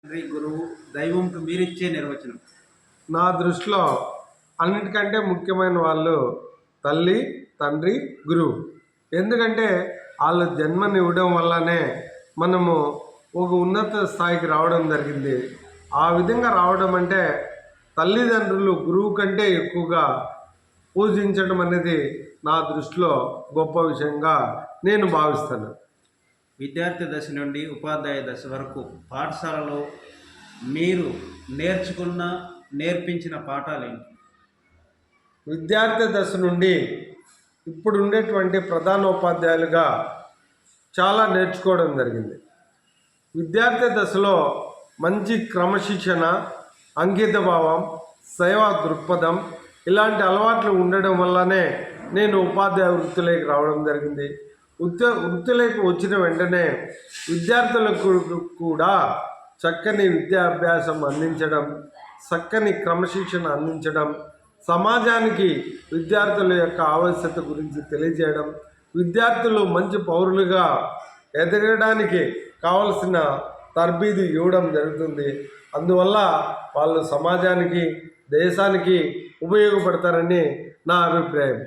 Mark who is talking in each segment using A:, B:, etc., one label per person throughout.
A: తండ్రి, గురువు, దైవంకు మీరిచ్చే నిర్వచనం.
B: నా దృష్టిలో అన్నిటికంటే ముఖ్యమైన వాళ్ళు తల్లి, తండ్రి, గురువు. ఎందుకంటే వాళ్ళు జన్మనివ్వడం వల్లనే మనము ఒక ఉన్నత స్థాయికి రావడం జరిగింది. ఆ విధంగా రావడం అంటే తల్లిదండ్రులు గురువు కంటే ఎక్కువగా పూజించడం అనేది నా దృష్టిలో గొప్ప విషయంగా నేను భావిస్తాను.
A: విద్యార్థి దశ నుండి ఉపాధ్యాయ దశ వరకు పాఠశాలలో మీరు నేర్పించిన పాఠాలు ఏంటి?
B: విద్యార్థి దశ నుండి ఇప్పుడు ఉండేటువంటి ప్రధానోపాధ్యాయులుగా చాలా నేర్చుకోవడం జరిగింది. విద్యార్థి దశలో మంచి క్రమశిక్షణ, అంకిత భావం, సేవా దృక్పథం ఇలాంటి అలవాట్లు ఉండడం వల్లనే నేను ఉపాధ్యాయ వృత్తిలోకి రావడం జరిగింది. వృత్తిలోకి వచ్చిన వెంటనే విద్యార్థులకు కూడా చక్కని విద్యాభ్యాసం అందించడం, చక్కని క్రమశిక్షణ అందించడం, సమాజానికి విద్యార్థుల యొక్క ఆవశ్యకత గురించి తెలియజేయడం, విద్యార్థులు మంచి పౌరులుగా ఎదగడానికి కావలసిన తర్బీదు ఇవ్వడం జరుగుతుంది. అందువల్ల వాళ్ళు సమాజానికి, దేశానికి ఉపయోగపడతారని నా అభిప్రాయం.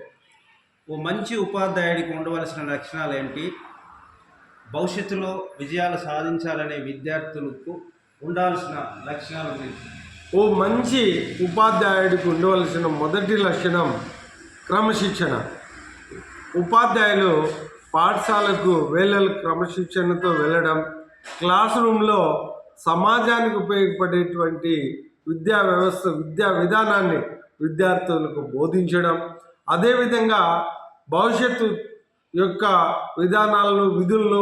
A: ఓ మంచి ఉపాధ్యాయుడికి ఉండవలసిన లక్షణాలు ఏంటి? భవిష్యత్తులో విజయాలు సాధించాలనే విద్యార్థులకు ఉండాల్సిన లక్షణాల గురించి.
B: ఓ మంచి ఉపాధ్యాయుడికి ఉండవలసిన మొదటి లక్షణం క్రమశిక్షణ. ఉపాధ్యాయులు పాఠశాలకు వేళలు క్రమశిక్షణతో వెళ్ళడం, క్లాస్ రూమ్లో సమాజానికి ఉపయోగపడేటువంటి విద్యా వ్యవస్థ, విద్యా విధానాన్ని విద్యార్థులకు బోధించడం, అదేవిధంగా భవిష్యత్తు యొక్క విధానాలను, విధులను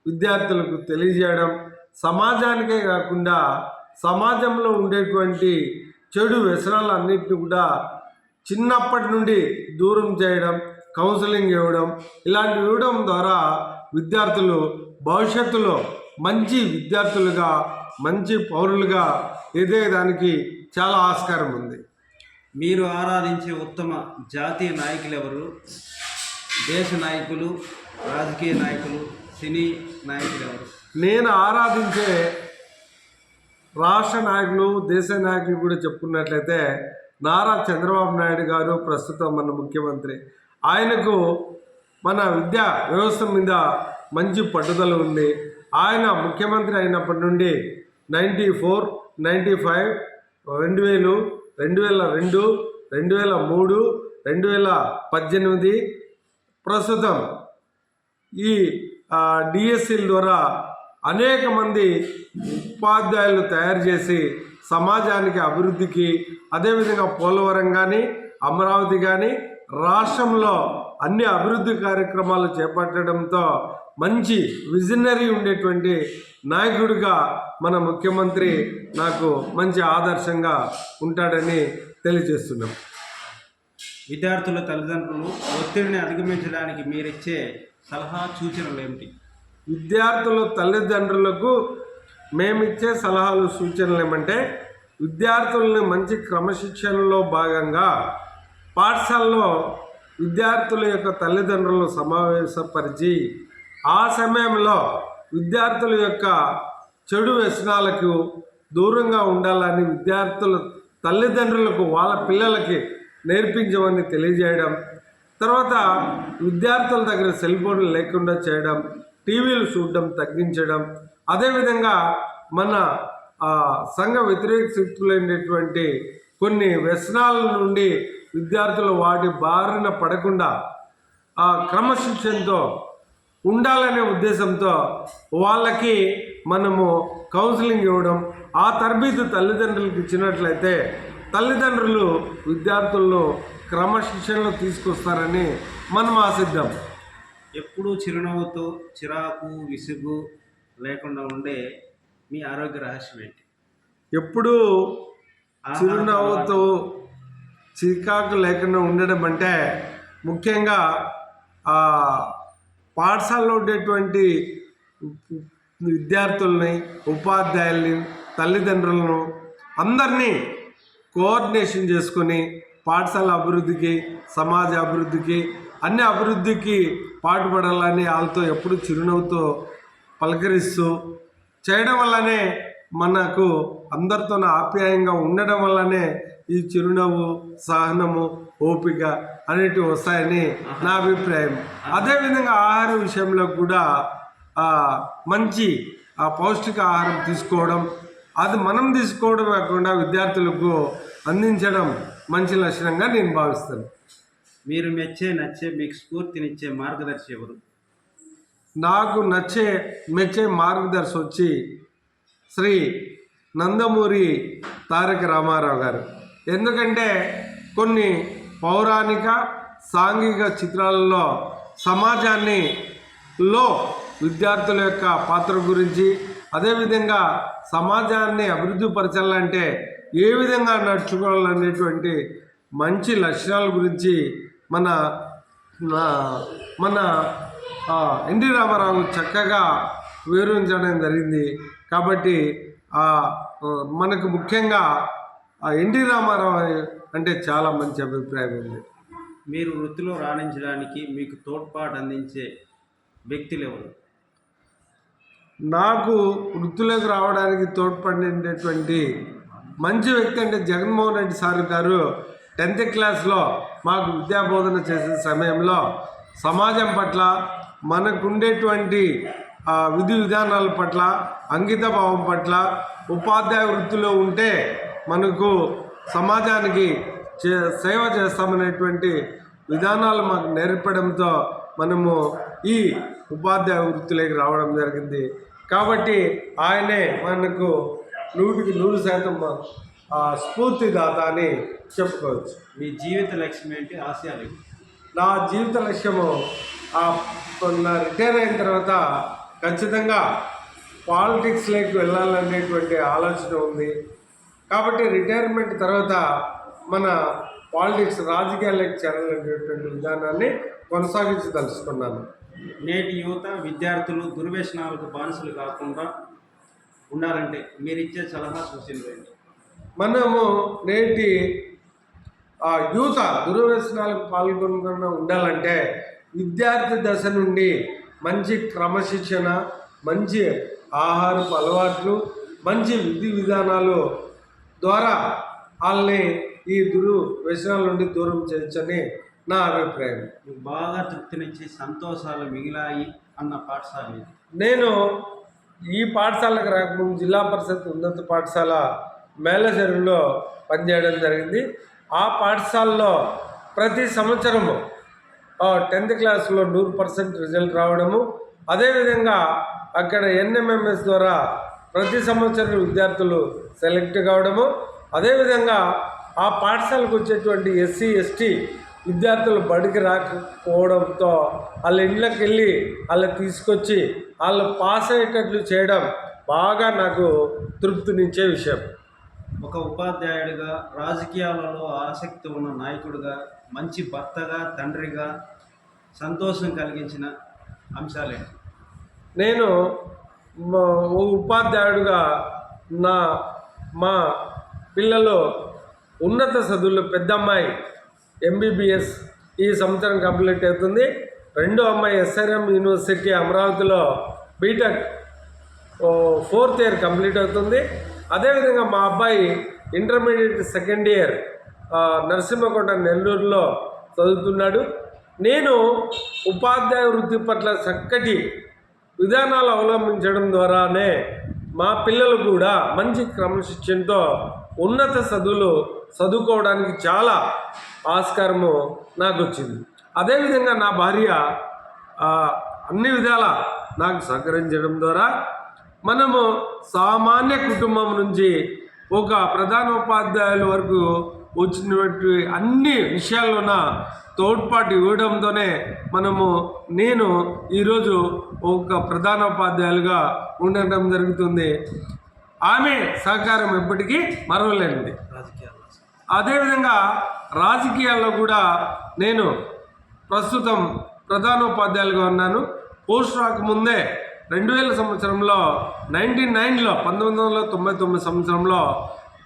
B: విద్యార్థులకు తెలియజేయడం, సమాజానికే కాకుండా సమాజంలో ఉండేటువంటి చెడు వ్యసనాలన్నింటినీ కూడా చిన్నప్పటి నుండి దూరం చేయడం, కౌన్సిలింగ్ ఇవ్వడం, ఇలాంటివి ఇవ్వడం ద్వారా విద్యార్థులు భవిష్యత్తులో మంచి విద్యార్థులుగా, మంచి పౌరులుగా ఎదిగేదానికి చాలా ఆస్కారం ఉంది.
A: మీరు ఆరాధించే ఉత్తమ జాతీయ నాయకులు ఎవరు? దేశ నాయకులు, రాజకీయ నాయకులు, సినీ నాయకులు ఎవరు?
B: నేను ఆరాధించే రాష్ట్ర నాయకులు, దేశ నాయకులు కూడా చెప్పుకున్నట్లయితే నారా చంద్రబాబు నాయుడు గారు ప్రస్తుతం మన ముఖ్యమంత్రి. ఆయనకు మన విద్యా వ్యవస్థ మీద మంచి పట్టుదల ఉంది. ఆయన ముఖ్యమంత్రి అయినప్పటి నుండి 94, 95, 2000, 2002, 2003, 2018 ప్రస్తుతం ఈ డిఎస్సీల ద్వారా అనేక మంది ఉపాధ్యాయులు తయారు చేసి సమాజానికి అభివృద్ధికి, అదేవిధంగా పోలవరం కానీ, అమరావతి కానీ రాష్ట్రంలో అన్ని అభివృద్ధి కార్యక్రమాలు చేపట్టడంతో మంచి విజనరీ ఉండేటువంటి నాయకుడిగా మన ముఖ్యమంత్రి నాకు మంచి ఆదర్శంగా ఉంటాడని తెలియజేస్తున్నాం.
A: విద్యార్థుల తల్లిదండ్రులు ఒత్తిడిని అధిగమించడానికి మీరిచ్చే సలహా సూచనలు ఏమిటి?
B: విద్యార్థుల తల్లిదండ్రులకు మేమిచ్చే సలహాలు, సూచనలు ఏమంటే విద్యార్థులని మంచి క్రమశిక్షణలో భాగంగా పాఠశాలలో విద్యార్థుల యొక్క తల్లిదండ్రులను సమావేశపరిచి ఆ సమయంలో విద్యార్థుల యొక్క చెడు వ్యసనాలకు దూరంగా ఉండాలని విద్యార్థుల తల్లిదండ్రులకు వాళ్ళ పిల్లలకి నేర్పించమని తెలియజేయడం, తర్వాత విద్యార్థుల దగ్గర సెల్ ఫోన్లు లేకుండా చేయడం, టీవీలు చూడడం తగ్గించడం, అదేవిధంగా మన సంఘ వ్యతిరేక శక్తులైనటువంటి కొన్ని వ్యసనాల నుండి విద్యార్థులు వాటి బారిన పడకుండా క్రమశిక్షణతో ఉండాలనే ఉద్దేశంతో వాళ్ళకి మనము కౌన్సిలింగ్ ఇవ్వడం, ఆ తరబీదు తల్లిదండ్రులకు ఇచ్చినట్లయితే తల్లిదండ్రులు విద్యార్థులను క్రమశిక్షణలో తీసుకొస్తారని మనం ఆశిద్దాం.
A: ఎప్పుడూ చిరునవ్వుతో, చిరాకు, విసుగు లేకుండా ఉండే మీ ఆరోగ్య రహస్యం ఏంటి?
B: ఎప్పుడూ చిరునవ్వుతో, చికాకు లేకుండా ఉండడం అంటే ముఖ్యంగా పాఠశాలలో ఉండేటువంటి విద్యార్థుల్ని, ఉపాధ్యాయుల్ని, తల్లిదండ్రులను అందరినీ కోఆర్డినేషన్ చేసుకొని పాఠశాల అభివృద్ధికి, సమాజ అభివృద్ధికి, అన్ని అభివృద్ధికి పాటుపడాలని వాళ్ళతో ఎప్పుడు చిరునవ్వుతో పలకరిస్తూ చేయడం వల్లనే మనకు అందరితో ఆప్యాయంగా ఉండడం వల్లనే ఈ చిరునవ్వు, సహనము, ఓపిక అనేటివి వస్తాయని నా అభిప్రాయం. అదేవిధంగా ఆహార విషయంలో కూడా మంచి పౌష్టిక ఆహారం తీసుకోవడం, అది మనం తీసుకోవడం కాకుండా విద్యార్థులకు అందించడం మంచి లక్షణంగా నేను భావిస్తాను.
A: మీరు నచ్చే మీకు స్ఫూర్తినిచ్చే మార్గదర్శి ఎవరు?
B: నాకు మెచ్చే మార్గదర్శి వచ్చి శ్రీ నందమూరి తారక రామారావు గారు. ఎందుకంటే కొన్ని పౌరాణిక సాంఘిక చిత్రాలలో సమాజాన్నిలో విద్యార్థుల యొక్క పాత్ర గురించి, అదేవిధంగా సమాజాన్ని అభివృద్ధి పరచాలంటే ఏ విధంగా నడుచుకోవాలనేటువంటి మంచి లక్షణాల గురించి మన ఎన్టీ రామారావు చక్కగా వివరించడం జరిగింది. కాబట్టి మనకు ముఖ్యంగా ఎన్టీ రామారావు అంటే చాలా మంచి అభిప్రాయం ఉంది.
A: మీరు వృత్తిలో రాణించడానికి మీకు తోడ్పాటు అందించే వ్యక్తులు ఎవరు?
B: నాకు వృత్తిలోకి రావడానికి తోడ్పడినటువంటి మంచి వ్యక్తి అంటే జగన్మోహన్ రెడ్డి సార్ గారు 10th క్లాస్లో మాకు విద్యాబోధన చేసే సమయంలో సమాజం పట్ల, మనకుండేటువంటి విధి విధానాల పట్ల, అంకిత భావం పట్ల, ఉపాధ్యాయ వృత్తిలో ఉంటే మనకు సమాజానికి సేవ చేస్తామనేటువంటి విధానాలు మాకు నేర్పడంతో మనము ఈ ఉపాధ్యాయ వృత్తిలోకి రావడం జరిగింది. కాబట్టి ఆయనే మనకు 100% స్ఫూర్తిదాత అని చెప్పుకోవచ్చు.
A: మీ జీవిత లక్ష్యం ఏంటి, ఆశయాలు?
B: నా జీవిత లక్ష్యము నా రిటైర్ అయిన తర్వాత ఖచ్చితంగా పాలిటిక్స్లోకి వెళ్ళాలనేటువంటి ఆలోచన ఉంది. కాబట్టి రిటైర్మెంట్ తర్వాత మన రాజకీయాలకు చేరాలనేటువంటి విధానాన్ని కొనసాగించదలుచుకున్నాను.
A: నేటి యువత విద్యార్థులు దుర్వ్యసనాలకు బానిసలు కాకుండా ఉండాలంటే మీరు ఇచ్చే సలహా సూచనలు ఏంటి?
B: మనము నేటి యువత దుర్వ్యసనాలకు పాల్గొనకుండా ఉండాలంటే విద్యార్థి దశ నుండి మంచి క్రమశిక్షణ, మంచి ఆహారపు అలవాట్లు, మంచి విధి విధానాలు ద్వారా వాళ్ళని ఈ వ్యసనాల నుండి దూరం చేయొచ్చని నా అభిప్రాయం.
A: బాగా తృప్తినిచ్చి సంతోషాలు మిగిలాయి అన్న పాఠశాల ఇది.
B: నేను ఈ పాఠశాలకు రాకముందు జిల్లా పరిషత్ ఉన్నత పాఠశాల మేలచెరువులో పనిచేయడం జరిగింది. ఆ పాఠశాలలో ప్రతి సంవత్సరము 10th క్లాస్లో 100% రిజల్ట్ రావడము, అదేవిధంగా అక్కడ NMMS ద్వారా ప్రతి సంవత్సరం విద్యార్థులు సెలెక్ట్ కావడము, అదేవిధంగా ఆ పాఠశాలకు వచ్చేటువంటి SC ST విద్యార్థులు బడికి రాకపోవడంతో వాళ్ళ ఇళ్ళకి వెళ్ళి వాళ్ళకి తీసుకొచ్చి వాళ్ళు పాస్ అయ్యేటట్లు చేయడం బాగా నాకు తృప్తినిచ్చే విషయం.
A: ఒక ఉపాధ్యాయుడిగా, రాజకీయాలలో ఆసక్తి ఉన్న నాయకుడిగా, మంచి భర్తగా, తండ్రిగా సంతోషం కలిగించిన అంశాలేంటి?
B: నేను ఉపాధ్యాయుడిగా మా పిల్లలు ఉన్నత చదువులు, పెద్ద అమ్మాయి MBBS ఈ సంవత్సరం కంప్లీట్ అవుతుంది. రెండో అమ్మాయి SRM యూనివర్సిటీ అమరావతిలో బీటెక్ 4th ఇయర్ కంప్లీట్ అవుతుంది. అదేవిధంగా మా అబ్బాయి ఇంటర్మీడియట్ 2nd ఇయర్ నరసింహకోట నెల్లూరులో చదువుతున్నాడు. నేను ఉపాధ్యాయ వృత్తి పట్ల చక్కటి విధానాలు అవలంబించడం ద్వారానే మా పిల్లలు కూడా మంచి క్రమశిక్షణతో ఉన్నత చదువులు చదువుకోవడానికి చాలా ఆస్కారము నాకు వచ్చింది. అదేవిధంగా నా భార్య అన్ని విధాల నాకు సహకరించడం ద్వారా మనము సామాన్య కుటుంబం నుంచి ఒక ప్రధానోపాధ్యాయుల వరకు వచ్చినటువంటి అన్ని విషయాల్లోన తోడ్పాటు ఇవ్వడంతోనే నేను ఈరోజు ఒక ప్రధానోపాధ్యాయులుగా ఉండడం జరుగుతుంది. ఆమె సహకారం ఎప్పటికీ మరవలేనిది. అదేవిధంగా రాజకీయాల్లో కూడా నేను ప్రస్తుతం ప్రధానోపాధ్యాయులుగా ఉన్నాను. పోస్ట్ రాకముందే 2000 సంవత్సరంలో 1999 సంవత్సరంలో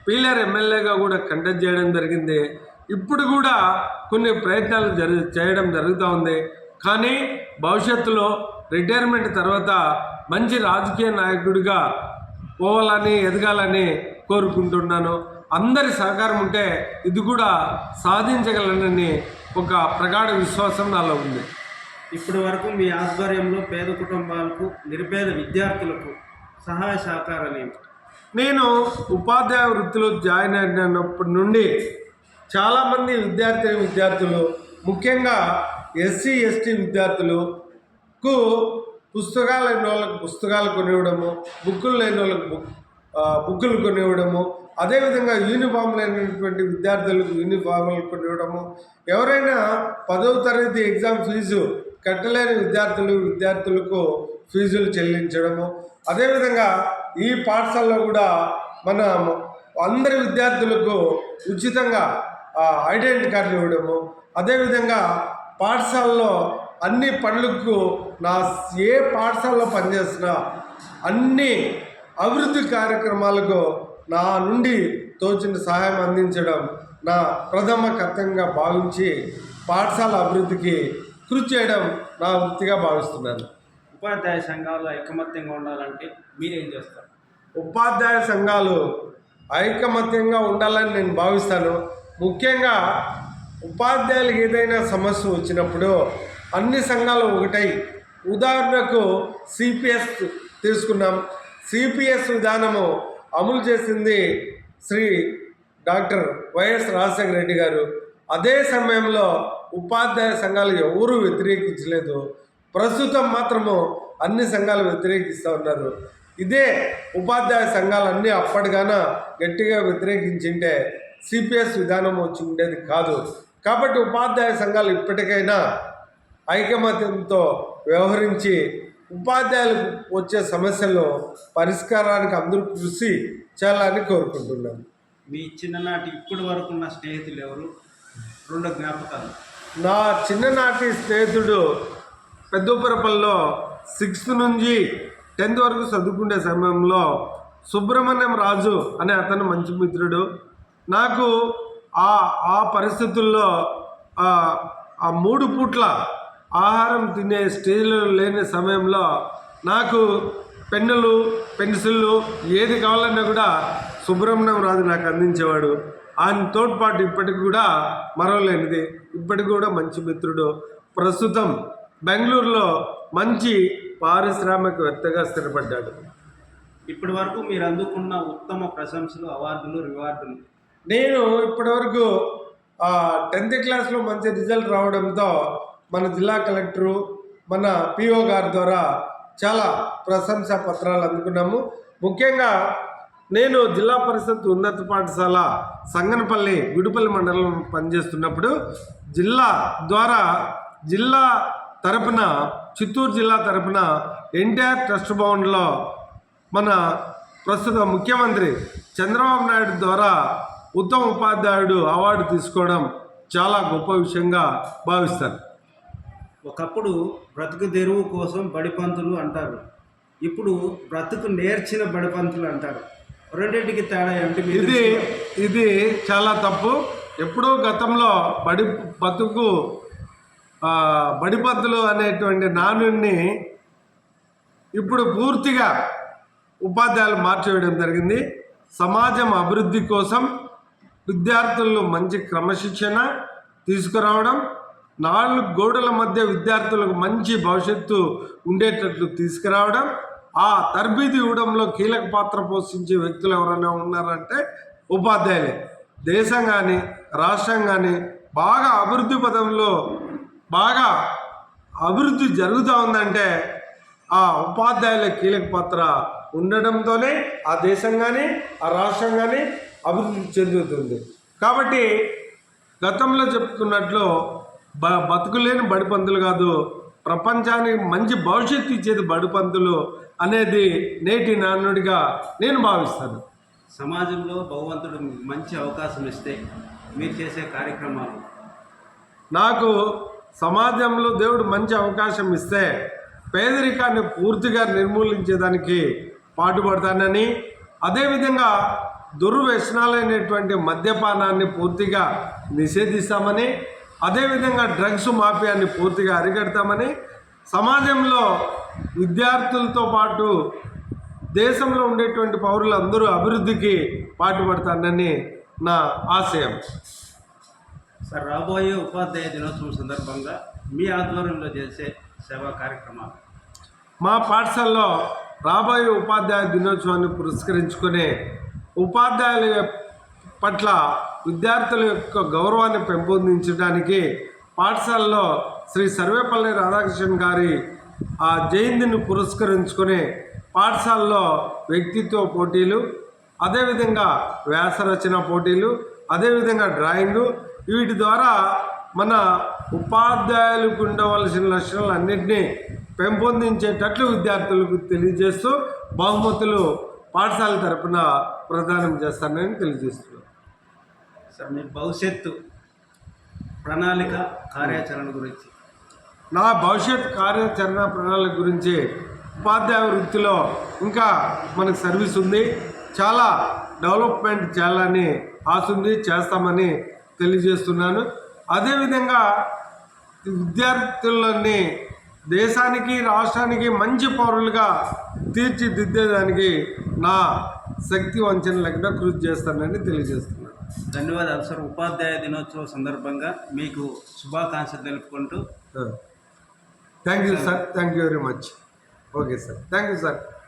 B: పీలేరు ఎమ్మెల్యేగా కూడా కంటెస్ట్ చేయడం జరిగింది. ఇప్పుడు కూడా కొన్ని ప్రయత్నాలు చేయడం జరుగుతూ ఉంది. కానీ భవిష్యత్తులో రిటైర్మెంట్ తర్వాత మంచి రాజకీయ నాయకుడిగా పోవాలని ఎదగాలని కోరుకుంటున్నాను. అందరి సహకారం ఉంటే ఇది కూడా సాధించగలనని ఒక ప్రగాఢ విశ్వాసం నాలో ఉంది.
A: ఇప్పటి వరకు మీ ఆధ్వర్యంలో పేద కుటుంబాలకు, నిరుపేద విద్యార్థులకు సహాయ సహకారాలు ఏమిటి?
B: నేను ఉపాధ్యాయ వృత్తిలో జాయిన్ అయినప్పటి నుండి చాలామంది విద్యార్థులు ముఖ్యంగా ఎస్సీ ఎస్టీ విద్యార్థులకు పుస్తకాలు లేని వాళ్ళకి పుస్తకాలు కొనివ్వడము, బుక్కులు లేని వాళ్ళకి బుక్కులు కొనివ్వడము, అదేవిధంగా యూనిఫామ్ లేనటువంటి విద్యార్థులకు యూనిఫామ్లు కొనివ్వడము, ఎవరైనా 10వ తరగతి ఎగ్జామ్ ఫీజు కట్టలేని విద్యార్థులకు ఫీజులు చెల్లించడము, అదేవిధంగా ఈ పాఠశాలలో కూడా మన అందరి విద్యార్థులకు ఉచితంగా ఐడెంటిటీ కార్డులు ఇవ్వడము, అదేవిధంగా పాఠశాలలో అన్ని పనులకు ఏ పాఠశాలలో పనిచేసినా అన్ని అభివృద్ధి కార్యక్రమాలకు నా నుండి తోచిన సహాయం అందించడం నా ప్రథమ కర్తవ్యంగా భావించి పాఠశాల అభివృద్ధికి కృషి చేయడం నా వృత్తిగా భావిస్తున్నాను.
A: ఉపాధ్యాయ సంఘాలు ఐకమత్యంగా ఉండాలంటే మీరేం చేస్తారు?
B: ఉపాధ్యాయ సంఘాలు ఐకమత్యంగా ఉండాలని నేను భావిస్తాను. ముఖ్యంగా ఉపాధ్యాయులకు ఏదైనా సమస్య వచ్చినప్పుడు అన్ని సంఘాలు ఒకటై, ఉదాహరణకు సిపిఎస్ తీసుకున్నాం. సిపిఎస్ విధానము అమలు చేసింది శ్రీ డాక్టర్ వైఎస్ రాజశేఖర రెడ్డి గారు. అదే సమయంలో ఉపాధ్యాయ సంఘాలు ఎవరూ వ్యతిరేకించలేదు. ప్రస్తుతం మాత్రము అన్ని సంఘాలు వ్యతిరేకిస్తూ ఉన్నారు. ఇదే ఉపాధ్యాయ సంఘాలన్నీ అప్పటిగాన గట్టిగా వ్యతిరేకించింటే సిపిఎస్ విధానం వచ్చి ఉండేది కాదు. కాబట్టి ఉపాధ్యాయ సంఘాలు ఇప్పటికైనా ఐకమత్యంతో వ్యవహరించి ఉపాధ్యాయులకు వచ్చే సమస్యలను పరిష్కారానికి అందరూ కృషి చేయాలని కోరుకుంటున్నాను.
A: మీ చిన్ననాటి ఇప్పటి వరకు ఉన్న స్నేహితులు ఎవరు? 2 జ్ఞాపకాలు.
B: నా చిన్ననాటి స్నేహితుడు పెద్దపురపల్లిలో 6th నుంచి 10th వరకు చదువుకునే సమయంలో సుబ్రహ్మణ్యం రాజు అనే అతను మంచి మిత్రుడు. నాకు ఆ పరిస్థితుల్లో ఆ 3 పూట్ల ఆహారం తినే స్టేజ్లో లేని సమయంలో నాకు పెన్నులు, పెన్సిళ్ళు ఏది కావాలన్నా కూడా సుబ్రహ్మణ్యం రాజు నాకు అందించేవాడు. ఆయన తోడ్పాటు ఇప్పటికి కూడా మరవలేనిది. ఇప్పటికి కూడా మంచి మిత్రుడు. ప్రస్తుతం బెంగళూరులో మంచి పారిశ్రామికవేత్తగా స్థిరపడ్డాడు.
A: ఇప్పటి వరకు మీరు అందుకున్న ఉత్తమ ప్రశంసలు, అవార్డులు, రివార్డులు?
B: నేను ఇప్పటివరకు 10th క్లాస్లో మంచి రిజల్ట్ రావడంతో మన జిల్లా కలెక్టరు, మన పిఓ గారి ద్వారా చాలా ప్రశంసా పత్రాలు అందుకున్నాము. ముఖ్యంగా నేను జిల్లా పరిషత్ ఉన్నత పాఠశాల సంగనపల్లి గుడిపల్లి మండలం పనిచేస్తున్నప్పుడు జిల్లా తరపున చిత్తూరు జిల్లా తరపున ఎన్టీఆర్ ట్రస్ట్ భవన్లో మన ప్రస్తుత ముఖ్యమంత్రి చంద్రబాబు నాయుడు ద్వారా ఉత్తమ ఉపాధ్యాయుడు అవార్డు తీసుకోవడం చాలా గొప్ప విషయంగా భావిస్తాను.
A: ఒకప్పుడు బ్రతుకు తెరువు కోసం బడిపంతులు అంటారు, ఇప్పుడు బ్రతుకు నేర్చిన బడిపంతులు అంటారు. రెండింటికి తేడా ఏమిటి?
B: ఇది చాలా తప్పు. ఎప్పుడో గతంలో బడిపంతులు అనేటువంటి నానుడిని ఇప్పుడు పూర్తిగా ఉపాధ్యాయులు మార్చేయడం జరిగింది. సమాజం అభివృద్ధి కోసం విద్యార్థుల్లో మంచి క్రమశిక్షణ తీసుకురావడం, 4 గోడల మధ్య విద్యార్థులకు మంచి భవిష్యత్తు ఉండేటట్లు తీసుకురావడం, ఆ తర్బీదు ఇవ్వడంలో కీలక పాత్ర పోషించే వ్యక్తులు ఎవరైనా ఉన్నారంటే ఉపాధ్యాయులే. దేశం కానీ రాష్ట్రం కానీ బాగా అభివృద్ధి పదంలో బాగా అభివృద్ధి జరుగుతూ ఉందంటే ఆ ఉపాధ్యాయుల కీలక పాత్ర ఉండడంతోనే ఆ దేశం కానీ ఆ రాష్ట్రం కానీ అభివృద్ధి చెందుతుంది. కాబట్టి గతంలో చెప్పుకున్నట్లు బతుకులేని బడిపంతులు కాదు, ప్రపంచానికి మంచి భవిష్యత్తు ఇచ్చేది బడిపంతులు అనేది నేటి నానుడిగా నేను భావిస్తాను.
A: సమాజంలో భగవంతుడు మంచి అవకాశం ఇస్తే మీరు చేసే కార్యక్రమాలు?
B: నాకు సమాజంలో దేవుడు మంచి అవకాశం ఇస్తే పేదరికాన్ని పూర్తిగా నిర్మూలించేదానికి పాటుపడతానని, అదేవిధంగా దుర్వ్యసనాలైనటువంటి మద్యపానాన్ని పూర్తిగా నిషేధిస్తామని, అదేవిధంగా డ్రగ్స్ మాఫియాన్ని పూర్తిగా అరికడతామని, సమాజంలో విద్యార్థులతో పాటు దేశంలో ఉండేటువంటి పౌరులందరూ అభివృద్ధికి పాటుపడతానని నా ఆశయం.
A: సార్, రాబోయే ఉపాధ్యాయ దినోత్సవం సందర్భంగా మీ ఆధ్వర్యంలో చేసే సేవా కార్యక్రమాలు.
B: మా పాఠశాలలో రాబోయే ఉపాధ్యాయ దినోత్సవాన్ని పురస్కరించుకునే ఉపాధ్యాయుల పట్ల విద్యార్థుల యొక్క గౌరవాన్ని పెంపొందించడానికి పాఠశాలలో శ్రీ సర్వేపల్లి రాధాకృష్ణన్ గారి ఆ జయంతిని పురస్కరించుకునే పాఠశాలలో వ్యక్తిత్వ పోటీలు, అదేవిధంగా వ్యాసరచన పోటీలు, అదేవిధంగా డ్రాయింగు, వీటి ద్వారా మన ఉపాధ్యాయులకు ఉండవలసిన లక్షణాలన్నింటినీ పెంపొందించేటట్లు విద్యార్థులకు తెలియజేస్తూ బహుమతులు పాఠశాల తరపున ప్రదానం చేస్తానని తెలియజేస్తున్నాను.
A: సార్, మీ భవిష్యత్తు ప్రణాళిక కార్యాచరణ గురించి.
B: నా భవిష్యత్ కార్యాచరణ ప్రణాళిక గురించి ఉపాధ్యాయ వృత్తిలో ఇంకా మనకు సర్వీస్ ఉంది, చాలా డెవలప్మెంట్ చేయాలని ఆశ ఉంది, చేస్తామని తెలియజేస్తున్నాను. అదేవిధంగా విద్యార్థులని దేశానికి రాష్ట్రానికి మంచి పౌరులుగా తీర్చిదిద్దేదానికి నా శక్తి వంచన లేకుండా కృషి చేస్తానని తెలియజేస్తున్నాను.
A: ధన్యవాదాలు సార్. ఉపాధ్యాయ దినోత్సవం సందర్భంగా మీకు శుభాకాంక్షలు తెలుపుకుంటూ.
B: Thank you sir, thank you very much. Okay sir, thank you sir.